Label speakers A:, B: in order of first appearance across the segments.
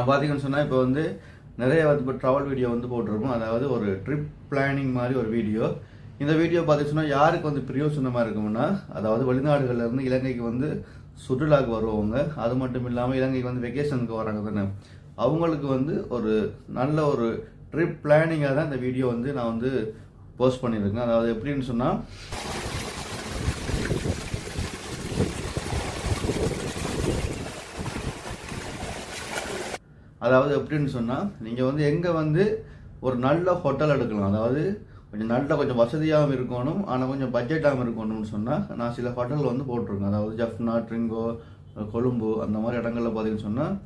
A: பார்த்தீங்கன்னு சொன்னால் இப்போ வந்து நிறைய இப்போ ட்ராவல் வீடியோ வந்து போட்டிருப்போம். அதாவது ஒரு ட்ரிப் பிளானிங் மாதிரி ஒரு வீடியோ. இந்த வீடியோ பார்த்தீங்கன்னா யாருக்கு வந்து பிரயோசனமாக இருக்கும்னா, அதாவது வெளிநாடுகள்லேருந்து இலங்கைக்கு வந்து சுற்றுலாவுக்கு வருவாங்க. அது மட்டும் இல்லாமல் இலங்கைக்கு வந்து வெக்கேஷனுக்கு வராங்க தானே, அவங்களுக்கு வந்து ஒரு நல்ல ஒரு ட்ரிப் பிளானிங்காக தான் இந்த வீடியோ வந்து நான் வந்து போஸ்ட் பண்ணியிருக்கேன். அதாவது எப்படின்னு சொன்னால், நீங்கள் வந்து எங்கே வந்து ஒரு நல்ல ஹோட்டல் எடுக்கலாம், அதாவது கொஞ்சம் வசதியாகவும் இருக்கணும், ஆனால் கொஞ்சம் பட்ஜெட்டாகவும் இருக்கணும்னு சொன்னால் நான் சில ஹோட்டலில் வந்து போட்டிருக்கேன். அதாவது ஜஃப்னா, ட்ரிங்கோ, கொழும்பு அந்த மாதிரி இடங்களில் பார்த்தீங்கன்னு சொன்னால்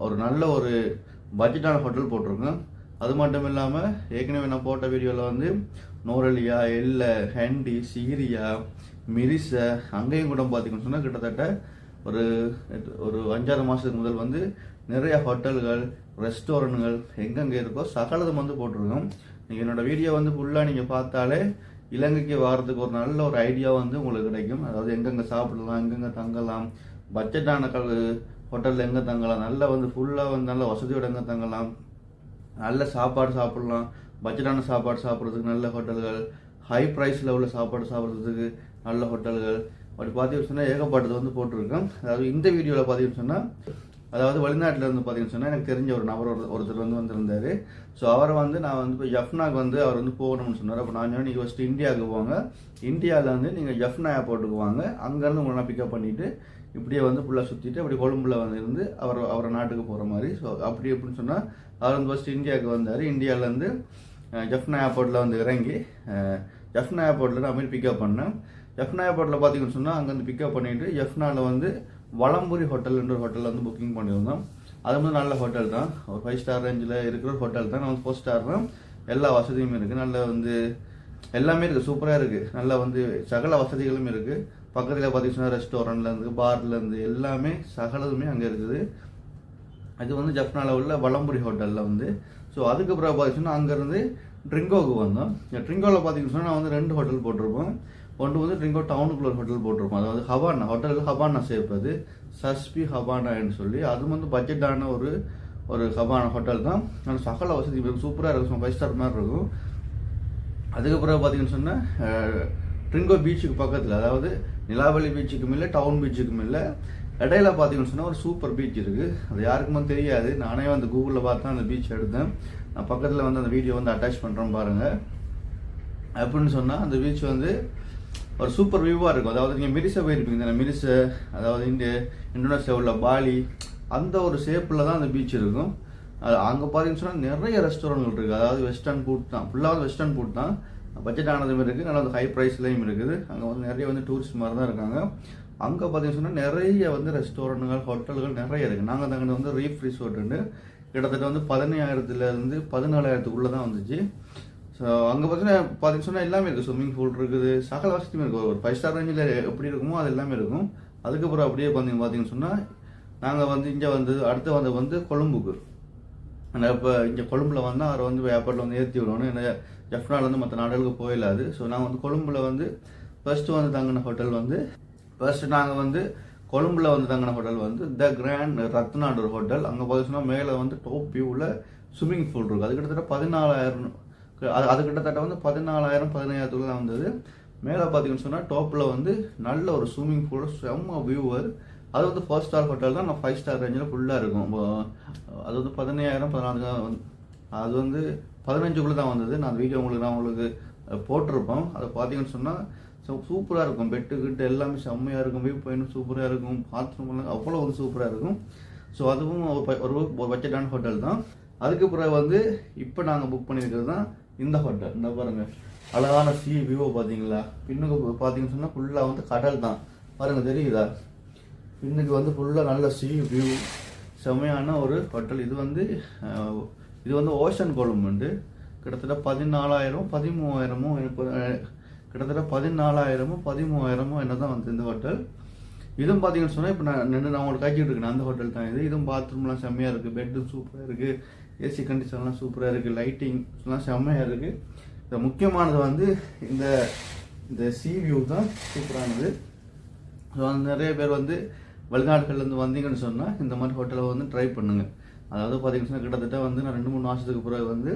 A: ஒரு நல்ல ஒரு பட்ஜெட்டான ஹோட்டல் போட்டிருக்கேன். அது மட்டும் இல்லாமல் ஏற்கனவே நான் போட்ட வீடியோவில் வந்து நோரலியா, எல்லை, ஹேண்டி, சீரியா, மிரிச அங்கேயும் கூட பார்த்தீங்கன்னு சொன்னால் கிட்டத்தட்ட ஒரு 5-6 மாதத்துக்கு முதல் வந்து நிறைய ஹோட்டல்கள், ரெஸ்டாரண்ட்கள் எங்கெங்கே இருக்கோ சகலதும் வந்து போட்டிருக்கோம். நீங்கள் என்னோடய வீடியோ வந்து ஃபுல்லாக நீங்கள் பார்த்தாலே இலங்கைக்கு வர்றதுக்கு ஒரு நல்ல ஒரு ஐடியா வந்து உங்களுக்கு கிடைக்கும். அதாவது எங்கெங்கே சாப்பிடலாம், எங்கெங்கே தங்கலாம், பட்ஜெட்டான ஹோட்டலில் எங்கே தங்கலாம், நல்லா வந்து ஃபுல்லாக வந்து நல்ல வசதியோடு எங்கே தங்கலாம், நல்ல சாப்பாடு சாப்பிடலாம், பட்ஜெட்டான சாப்பாடு சாப்பிட்றதுக்கு நல்ல ஹோட்டல்கள், ஹை ப்ரைஸில் உள்ள சாப்பாடு சாப்பிட்றதுக்கு நல்ல ஹோட்டல்கள் அப்படி பார்த்தீங்கன்னு சொன்னால் ஏகப்பட்டது வந்து போட்டிருக்கேன். அதாவது இந்த வீடியோவில் பார்த்தீங்கன்னு சொன்னால், அதாவது வெளிநாட்டில் இருந்து பார்த்தீங்கன்னு சொன்னால் எனக்கு தெரிஞ்ச ஒரு நபர் ஒருத்தர் வந்து வந்திருந்தார். ஸோ அவரை வந்து நான் வந்து இப்போ ஜஃப்னாக்கு வந்து அவர் வந்து போகணும்னு சொன்னார். அப்போ நான் சொன்னேன், நீங்கள் ஃபஸ்ட்டு இந்தியாவுக்கு போங்க, இந்தியாவில் வந்து நீங்கள் ஜஃப்னா ஏர்போர்ட்டுக்கு வாங்க, அங்கேருந்து உங்களை பிக்கப் பண்ணிவிட்டு இப்படியே வந்து ஃபுல்லாக சுற்றிட்டு அப்படி கொழும்புல வந்து இருந்து அவரை நாட்டுக்கு போகிற மாதிரி. ஸோ அப்படி எப்படின்னு சொன்னால் அவர் வந்து ஃபஸ்ட்டு இந்தியாவுக்கு வந்தார். இந்தியாவிலேருந்து ஜஃப்னா ஏர்போர்ட்டில் வந்து இறங்கி ஜஃப்னா ஏர்போர்ட்டில் நான் போய் பிக்கப் பண்ணேன். ஜஃப்னா ஏர்போர்ட்டில் பார்த்தீங்கன்னு சொன்னால் அங்கேருந்து பிக்கப் பண்ணிவிட்டு ஜஃப்னாவில் வந்து வளம்புரி ஹோட்டல்ன்ற ஒரு ஹோட்டலில் வந்து புக்கிங் பண்ணியிருந்தோம். அது வந்து நல்ல ஹோட்டல் தான், ஒரு 5 ஸ்டார் ரேஞ்சில் இருக்கிற ஒரு ஹோட்டல் தான். நான் வந்து 4 ஸ்டார் தான், எல்லா வசதியும் இருக்குது, நல்ல வந்து எல்லாமே இருக்குது, சூப்பராக இருக்குது, நல்லா வந்து சகல வசதிகளும் இருக்குது. பக்கத்தில் பார்த்தீங்கன்னா ரெஸ்டாரண்ட்லேருந்து பார்லேருந்து எல்லாமே சகலதுமே அங்கே இருக்குது. அது வந்து ஜஃப்னாவில் உள்ள வளம்புரி ஹோட்டலில் வந்து. ஸோ அதுக்கப்புறம் பார்த்தீங்கன்னா அங்கேருந்து ட்ரிங்கோவுக்கு வந்தோம். ட்ரிங்கோவில் பார்த்தீங்கன்னா நான் வந்து 2 ஹோட்டல் போட்டிருப்போம். ஒன்று வந்து ட்ரிங்கோ டவுனுக்குள்ள ஒரு ஹோட்டல் போட்டிருப்போம், அதாவது ஹவானா ஹோட்டல், ஹவானா சேர்ப்பது சஸ்பி ஹவானான்னு சொல்லி. அது வந்து பட்ஜெட்டான ஒரு ஹவானா ஹோட்டல் தான். ஆனால் சகல வசதி சூப்பராக இருக்கும், 5 ஸ்டார் மாதிரி இருக்கும். அதுக்கப்புறம் பார்த்தீங்கன்னு சொன்னால் ட்ரிங்கோ பீச்சுக்கு பக்கத்தில், அதாவது நிலாவளி பீச்சுக்கும் இல்லை, டவுன் பீச்சுக்கும் இல்லை, இடையில பார்த்தீங்கன்னு சொன்னால் ஒரு சூப்பர் பீச் இருக்குது. அது யாருக்குமே தெரியாது, நானே வந்து கூகுளில் பார்த்து அந்த பீச் எடுத்தேன். நான் பக்கத்தில் வந்து அந்த வீடியோ வந்து அட்டாச் பண்ணுறேன் பாருங்கள். அப்படின்னு சொன்னால் அந்த பீச் வந்து ஒரு சூப்பர் வியூவாக இருக்கும். அதாவது நீங்கள் மிரிசை போயிருப்பீங்க தானே, மிரிசை அதாவது இந்தோனேஷியா உள்ள பாலி அந்த ஒரு ஷேப்பில் தான் அந்த பீச் இருக்கும். அது அங்கே பார்த்தீங்கன்னு சொன்னால் நிறைய ரெஸ்டாரண்ட்கள் இருக்குது. அதாவது வெஸ்டர்ன் ஃபுட் தான், ஃபுல்லாக வந்து வெஸ்டர்ன் ஃபுட் தான், பட்ஜெட் ஆனதும் இருக்குது, நல்லா வந்து ஹை ப்ரைஸ்லேயும் இருக்குது. அங்கே வந்து நிறைய வந்து டூரிஸ்ட் மாதிரி தான் இருக்காங்க. அங்கே பார்த்தீங்கன்னு சொன்னால் நிறைய வந்து ரெஸ்டாரண்ட்டுகள், ஹோட்டல்கள் நிறைய இருக்குது. நாங்கள் தங்கிட்ட வந்து ரீஃப் ரிசோர்ட்டுன்னு கிட்டத்தட்ட வந்து 15,000 14,000 தான் வந்துச்சு. ஸோ அங்கே பார்த்தீங்கன்னு சொன்னால் எல்லாமே இருக்குது, ஸ்விம்மிங் பூல் இருக்குது, சகல வசதியுமே இருக்குது. ஒரு 5 ஸ்டார் ரேஞ்சில் எப்படி இருக்குமோ அது எல்லாமே இருக்கும். அதுக்கப்புறம் அப்படியே பார்த்தீங்கன்னு சொன்னால் நாங்கள் வந்து இங்கே அடுத்து வந்து கொழும்புக்கு. ஆனால் இப்போ இங்கே கொழும்புல வந்தால் அவரை வந்து ஏர்போர்ட்டில் வந்து ஏற்றி விடணும், ஏன்னா ஜஃப்னாலேருந்து மற்ற நாடுகளுக்கு போயிடாது. ஸோ நாங்கள் வந்து கொழும்புல வந்து ஃபர்ஸ்ட்டு வந்து தங்கின ஹோட்டல் வந்து நாங்கள் வந்து கொழும்புல வந்து தங்கின ஹோட்டல் வந்து த கிராண்ட் ரத்னான்ற ஒரு ஹோட்டல். அங்கே பார்த்தீங்கன்னா மேலே வந்து டாப் வியூவில் ஸ்விம்மிங் பூல் இருக்குது. அது கிட்டத்தட்ட 14,000, அது கிட்டத்தட்ட வந்து 14,000 15,000 தான் வந்தது. மேலே பார்த்தீங்கன்னு சொன்னால் டாப்பில் வந்து நல்ல ஒரு ஸ்விம்மிங் பூல், செம்ம வியூவர். அது வந்து 4 ஸ்டார் ஹோட்டல் தான், நான் 5 ஸ்டார் ரேஞ்சில் ஃபுல்லாக இருக்கும். அது வந்து 15,000 14,000 அது வந்து 15 தான் வந்தது. நான் வீடியோ உங்களுக்கு போட்டிருப்போம். அதை பார்த்தீங்கன்னு சொன்னால் சூப்பராக இருக்கும், பெட்டு கிட்டு எல்லாமே செம்மையாக இருக்கும், வியூ பாயிண்ட் சூப்பராக இருக்கும், பாத்ரூம் அவ்வளோ வந்து சூப்பராக இருக்கும். ஸோ அதுவும் ஒரு பட்ஜெட்டான ஹோட்டல் தான். அதுக்கு பிறகு வந்து இப்போ நாங்கள் புக் பண்ணியிருக்கிறது தான் இந்த ஹோட்டல். இந்த பாருங்கள், அழகான சி வியூவை பார்த்தீங்களா, பின்னுக்கு பார்த்தீங்கன்னு சொன்னால் ஃபுல்லாக வந்து கடல் தான் பாருங்கள், தெரியுதா, பின்னுக்கு வந்து ஃபுல்லாக நல்ல சி வியூ, செம்மையான ஒரு ஹோட்டல். இது வந்து ஓஷன் கொழும்புண்டு கிட்டத்தட்ட 14,000 13,000 கிட்டத்தட்ட 14,000 13,000 என்ன தான் வந்து இந்த ஹோட்டல். இதுவும் பார்த்தீங்கன்னு சொன்னால் இப்போ நான் உங்களுக்கு காய்ச்சிட்டு இருக்கேன், அந்த ஹோட்டல் தான் இது. இதுவும் பாத்ரூம்லாம் செம்மையாக இருக்குது, பெட்டும் சூப்பராக இருக்குது, ஏசி கண்டிஷன்லாம் சூப்பராக இருக்குது, லைட்டிங்லாம் செம்மையாக இருக்குது. இந்த முக்கியமானது வந்து இந்த சி வியூ தான் சூப்பரானது. ஸோ வந்து நிறைய பேர் வந்து வெளிநாடுகள்லேருந்து வந்தீங்கன்னு சொன்னால் இந்த மாதிரி ஹோட்டலை வந்து ட்ரை பண்ணுங்கள். அதாவது பார்த்தீங்கன்னா கிட்டத்தட்ட வந்து நான் 2-3 மாதத்துக்கு பிறகு வந்து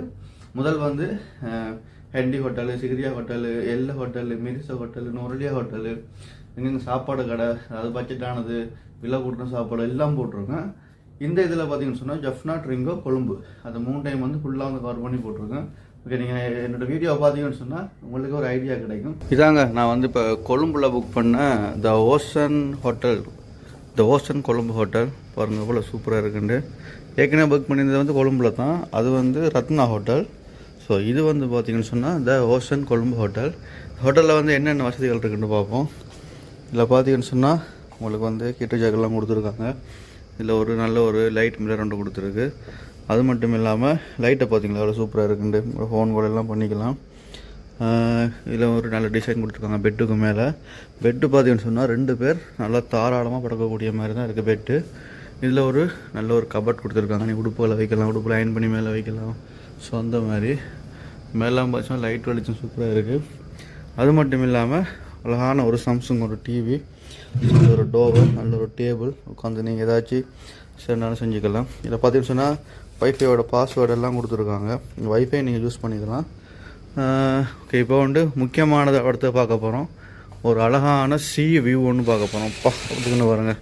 A: முதல் வந்து ஹெண்டி ஹோட்டலு, சிகிரியா ஹோட்டலு, எல்ல ஹோட்டலு, மிரிசா ஹோட்டலு, நொரலியா ஹோட்டலு, எங்கெங்கே சாப்பாடு கடை, அதாவது பட்ஜெட்டானது, விலை கூட்டின சாப்பாடு எல்லாம் போட்டிருக்கேன். இந்த இதில் பார்த்தீங்கன்னு சொன்னால் ஜஃப்னா ட்ரிங்கோ கொழும்பு அந்த 3 டைம் வந்து ஃபுல்லாக வந்து கவர் பண்ணி போட்டிருக்கேன். ஓகே, நீங்கள் என்னோடய வீடியோ பார்த்தீங்கன்னு சொன்னால் உங்களுக்கு ஒரு ஐடியா கிடைக்கும். இதாங்க நான் வந்து இப்போ கொழும்புல புக் பண்ண த ஓசன் ஹோட்டல், த ஓசன் கொழும்பு ஹோட்டல். பாருங்கள் எவ்வளோ சூப்பராக இருக்குண்டு. ஏற்கனவே புக் பண்ணியிருந்தது வந்து கொழும்புல தான், அது வந்து ரத்னா ஹோட்டல். ஸோ இது வந்து பார்த்தீங்கன்னு சொன்னால் த ஓசன் கொழும்பு ஹோட்டல். ஹோட்டலில் வந்து என்னென்ன வசதிகள் இருக்குன்னு பார்ப்போம். இதில் பார்த்தீங்கன்னு சொன்னால் உங்களுக்கு வந்து கிட்ட ஜாக்கெல்லாம் கொடுத்துருக்காங்க. இதில் ஒரு நல்ல ஒரு லைட் மிரர் ஒன்று கொடுத்துருக்கு. அது மட்டும் இல்லாமல் லைட்டை பார்த்தீங்களா அவ்வளோ சூப்பராக இருக்குண்டு. ஃபோன் கூட எல்லாம் பண்ணிக்கலாம். இதில் ஒரு நல்ல டிசைன் கொடுத்துருக்காங்க. பெட்டுக்கு மேலே பெட்டு பார்த்தீங்கன்னு சொன்னால் 2 பேர் நல்லா தாராளமாக படுக்கக்கூடிய மாதிரி தான் இருக்குது பெட்டு. இதில் ஒரு நல்ல ஒரு கபட் கொடுத்துருக்காங்க. நீ உடுப்புகளை வைக்கலாம், உடுப்பில் அயன் பண்ணி மேலே வைக்கலாம். ஸோ அந்த மாதிரி மேலாம் பார்த்தீங்கன்னா லைட் வெளிச்சம் சூப்பராக இருக்குது. அது மட்டும் இல்லாமல் அழகான ஒரு சாம்சங் ஒரு டிவி, ஒரு டோவர், நல்ல ஒரு டேபிள், உட்காந்து நீங்கள் ஏதாச்சும் சரினாலும் செஞ்சுக்கலாம். இதில் பார்த்தீங்கன்னு சொன்னால் வைஃபையோட பாஸ்வேர்டெல்லாம் கொடுத்துருக்காங்க. வைஃபை நீங்கள் யூஸ் பண்ணிக்கலாம். ஓகே, இப்போ வந்து முக்கியமானதை அடுத்து பார்க்க போகிறோம். ஒரு அழகான சி வியூ ஒன்று பார்க்க போகிறோம். அப்படின்னு பாருங்கள்.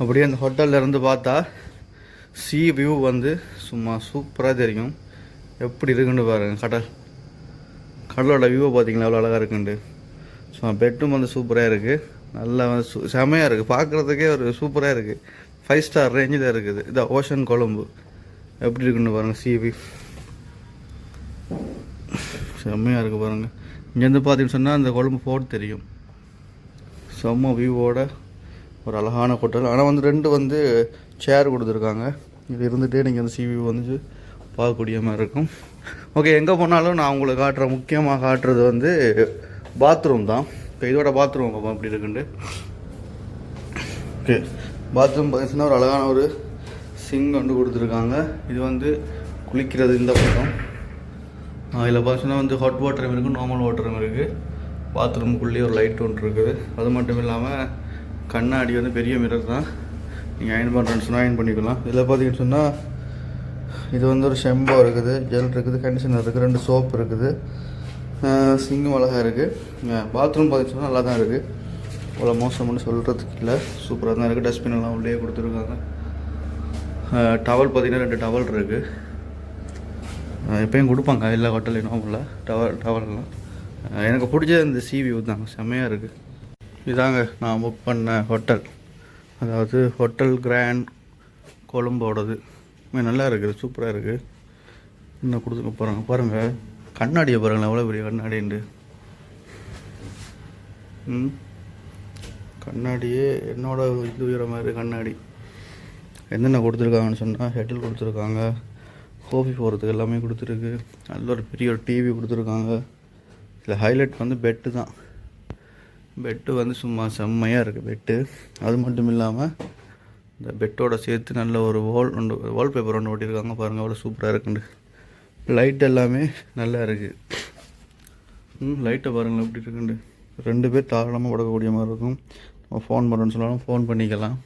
A: அப்படியே அந்த ஹோட்டலில் இருந்து பார்த்தா சி வியூ வந்து சும்மா சூப்பராக தெரியும். எப்படி இருக்குன்னு பாருங்கள். கடலோட வியூவை பார்த்தீங்களா அவ்வளோ அழகாக இருக்குண்டு. ஸோ பெட்டும் வந்து சூப்பராக இருக்குது. நல்லா வந்து செமையாக இருக்குது. பார்க்குறதுக்கே ஒரு சூப்பராக இருக்குது. 5 ஸ்டார் ரேஞ்சில் இருக்குது. இது ஓஷன் கொழும்பு எப்படி இருக்குன்னு பாருங்கள். சி வியூ செம்மையாக இருக்குது பாருங்கள். இங்கேருந்து பார்த்தீங்கன்னு சொன்னால் அந்த கொழும்பு ஃபோர்ட் தெரியும். செம்ம வியூவோட ஒரு அழகான ஹோட்டல். ஆனால் வந்து 2 வந்து சேர் கொடுத்துருக்காங்க. இது இருந்துகிட்டே நீங்கள் வந்து சி வியூ வந்து பார்க்கக்கூடிய மாதிரி இருக்கும். ஓகே, எங்கே போனாலும் நான் உங்களுக்கு முக்கியமாக காட்டுறது வந்து பாத்ரூம் தான். இப்போ இதோட பாத்ரூம் பார்ப்போம் அப்படி இருக்குண்டு. ஓகே, பாத்ரூம் பார்த்தீங்கன்னா ஒரு அழகான ஒரு சிங் வந்து கொடுத்துருக்காங்க. இது வந்து குளிக்கிறது இந்த பக்கம். இதில் பார்த்தீங்கன்னா வந்து ஹாட் வாட்டரும் இருக்குது, நார்மல் வாட்டரும் இருக்குது. பாத்ரூமுக்குள்ளேயே ஒரு லைட் ஒன்று இருக்குது. அது மட்டும் இல்லாமல் கண்ணாடி வந்து பெரிய மிரர் தான். நீங்கள் அயன் பண்ணுறேன்னு சொன்னால் அயன் பண்ணிக்கலாம். இதில் பார்த்தீங்கன்னு சொன்னால் இது வந்து ஒரு ஷெம்போ இருக்குது, ஜெல் இருக்குது, கண்டிஷனர் இருக்குது, 2 சோப் இருக்குது, சிங்கும் அழகாக இருக்குது. பாத்ரூம் பார்த்தீங்கன்னா நல்லா தான் இருக்குது. அவ்வளோ மோசம்னு சொல்கிறதுக்கு இல்லை, சூப்பராக தான் இருக்குது. டஸ்ட்பின் எல்லாம் உள்ளே கொடுத்துருக்காங்க. டவல் பார்த்தீங்கன்னா 2 டவல் இருக்குது. எப்பயும் கொடுப்பாங்க எல்லா ஹோட்டல்லையும் நார்மலாக டவல்லாம். எனக்கு பிடிச்சது இந்த சி வியூ தான், செம்மையாக இருக்குது. இதாங்க நான் புக் பண்ண ஹோட்டல், அதாவது ஹோட்டல் கிராண்ட் கொழும்போடது. நல்லா இருக்குது, சூப்பராக இருக்குது. இன்னும் கொடுத்துக்க போகிறாங்க பாருங்கள். கண்ணாடியை பாருங்களேன், எவ்வளோ பெரிய கண்ணாடிண்டு. கண்ணாடியே என்னோட இது உயர மாதிரி கண்ணாடி. என்னென்ன கொடுத்துருக்காங்கன்னு சொன்னால் ஹெட்டில் கொடுத்துருக்காங்க, கோஃபி போகிறதுக்கு எல்லாமே கொடுத்துருக்கு. நல்ல ஒரு பெரிய ஒரு டிவி கொடுத்துருக்காங்க. இதில் ஹைலைட் வந்து பெட்டு தான். பெட்டு வந்து சும்மா செம்மையாக இருக்குது பெட்டு. அது மட்டும் இல்லாமல் இந்த பெட்டோட சேர்த்து நல்ல ஒரு வால்பேப்பர் ஒன்று ஓட்டியிருக்காங்க பாருங்கள், அவ்வளோ சூப்பராக இருக்குண்டு. லைட் எல்லாமே நல்லா இருக்குது. லைட்டை பாருங்கள் எப்படி இருக்குண்டு. 2 பேர் தாராளமாக படுக்கக்கூடிய மாதிரி இருக்கும். நம்ம ஃபோன் பண்ணுறோன்னு சொன்னாலும் ஃபோன் பண்ணிக்கலாம்.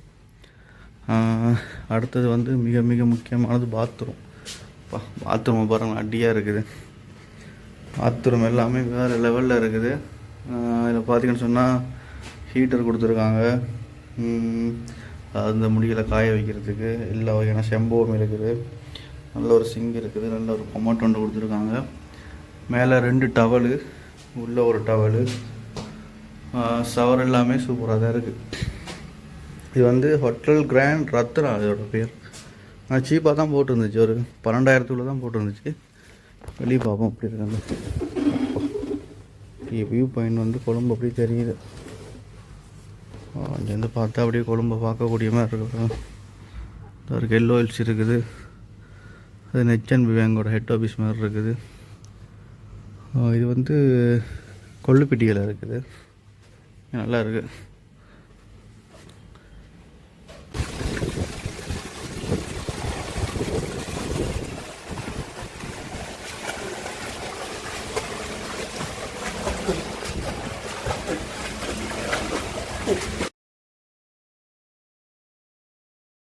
A: அடுத்தது வந்து மிக மிக முக்கியமானது பாத்ரூம். பாத்ரூமை பாருங்கள், அடியாக இருக்குது. பாத்ரூம் எல்லாமே வேறு லெவலில் இருக்குது. இதில் பார்த்தீங்கன்னு சொன்னால் ஹீட்டர் கொடுத்துருக்காங்க. அந்த முடிகளை காய வைக்கிறதுக்கு எல்லா வகையான ஷெம்போவும் இருக்குது. நல்ல ஒரு சிங்க் இருக்குது, நல்ல ஒரு கொமோட் ஒன்று கொடுத்துருக்காங்க. மேலே 2 டவலு, உள்ளே ஒரு டவலு, ஷவர் எல்லாமே சூப்பராக தான் இருக்குது. இது வந்து ஹோட்டல் கிராண்ட் ரத்னா அதோட பேர். நான் சீப்பாக தான் போட்டுருந்துச்சு, ஒரு 12,000 தான் போட்டுருந்துச்சு. வெளியே பார்ப்போம் அப்படி இருக்காங்க. வியூ பாயிண்ட் வந்து கொழும்பு அப்படி தெரியுது. அங்கேருந்து பார்த்தா அப்படியே கொழும்பை பார்க்கக்கூடிய மாதிரி இருக்குது. ஒரு எல்லோ ஹில்ஸ் இருக்குது. அது HNB பேங்கோட ஹெட் ஆஃபீஸ் மாதிரி இருக்குது. இது வந்து கொள்ளுப்பட்டியில் இருக்குது. நல்லா இருக்குது.